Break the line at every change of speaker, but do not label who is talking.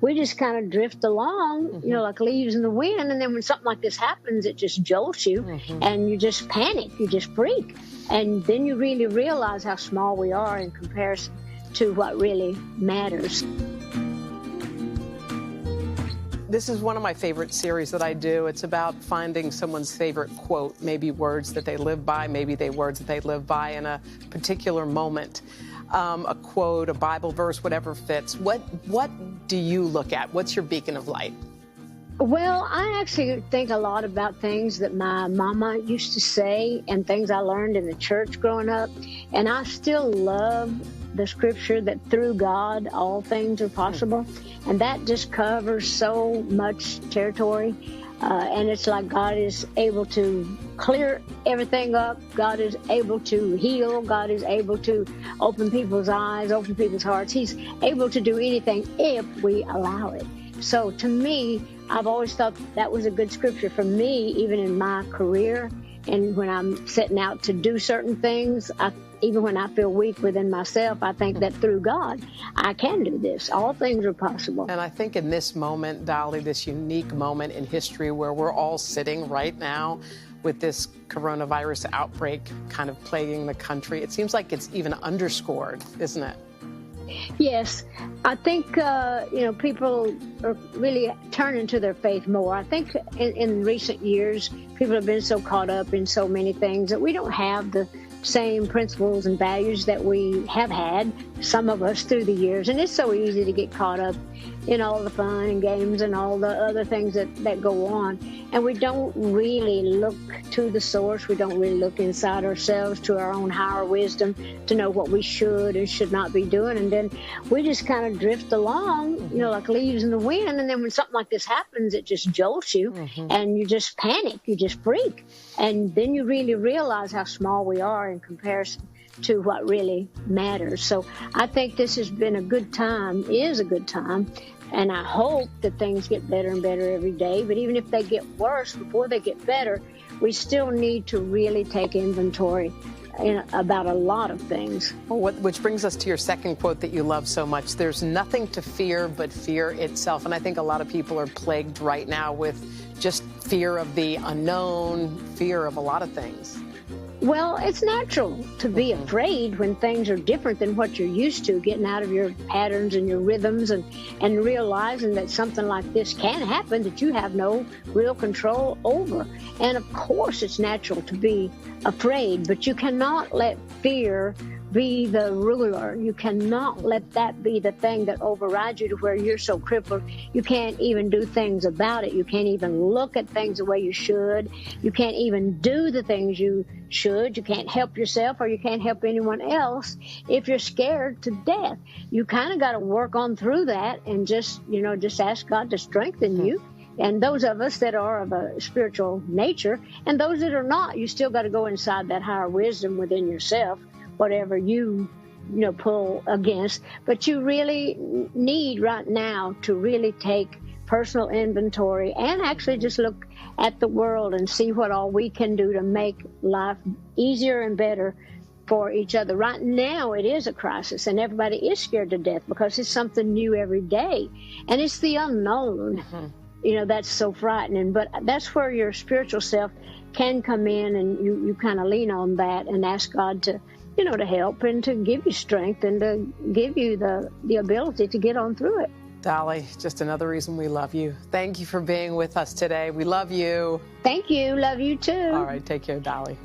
we just kind of drift along, like leaves in the wind. And then when something like this happens, it just jolts you and you just panic, you just freak. And then you really realize how small we are in comparison to what really matters.
This is one of my favorite series that I do. It's about finding someone's favorite quote, maybe words that they live by, maybe words that they live by in a particular moment. A quote, a Bible verse, whatever fits. What do you look at? What's your beacon of light?
Well, I actually think a lot about things that my mama used to say and things I learned in the church growing up. And I still love the scripture that through God, all things are possible. And that just covers so much territory. And it's like God is able to clear everything up. God is able to heal. God is able to open people's eyes, open people's hearts. He's able to do anything if we allow it. So to me, I've always thought that was a good scripture for me, even in my career. And when I'm setting out to do certain things, even when I feel weak within myself, I think that through God, I can do this. All things are possible.
And I think in this moment, Dolly, this unique moment in history where we're all sitting right now with this coronavirus outbreak kind of plaguing the country, it seems like it's even underscored, isn't it?
Yes, I think, people are really turning to their faith more. I think in recent years, people have been so caught up in so many things that we don't have the same principles and values that we have had, some of us, through the years. And it's so easy to get caught up in all the fun and games and all the other things that go on. And we don't really look to the source. We don't really look inside ourselves to our own higher wisdom to know what we should and should not be doing. And then we just kind of drift along, like leaves in the wind. And then when something like this happens, it just jolts you and you just panic, you just freak. And then you really realize how small we are in comparison to what really matters. So I think this has been a good time, is a good time, and I hope that things get better and better every day. But even if they get worse before they get better, we still need to really take inventory about a lot of things.
Which brings us to your second quote that you love so much. There's nothing to fear but fear itself. And I think a lot of people are plagued right now with just fear of the unknown, fear of a lot of things.
Well, it's natural to be afraid when things are different than what you're used to, getting out of your patterns and your rhythms and realizing that something like this can happen that you have no real control over. And of course, it's natural to be afraid, but you cannot let fear be the ruler. You cannot let that be the thing that overrides you to where you're so crippled you can't even do things about it. You can't even look at things the way you should. You can't even do the things you should. You can't help yourself or you can't help anyone else if you're scared to death. You kind of got to work on through that and just ask God to strengthen you. And those of us that are of a spiritual nature and those that are not, you still got to go inside that higher wisdom within yourself, whatever you pull against. But you really need right now to really take personal inventory and actually just look at the world and see what all we can do to make life easier and better for each other. Right now, it is a crisis, and everybody is scared to death because it's something new every day, and it's the unknown. That's so frightening. But that's where your spiritual self can come in, and you kind of lean on that and ask God to to help and to give you strength and to give you the ability to get on through it.
Dolly, just another reason we love you. Thank you for being with us today. We love you.
Thank you. Love you too.
All right. Take care, Dolly.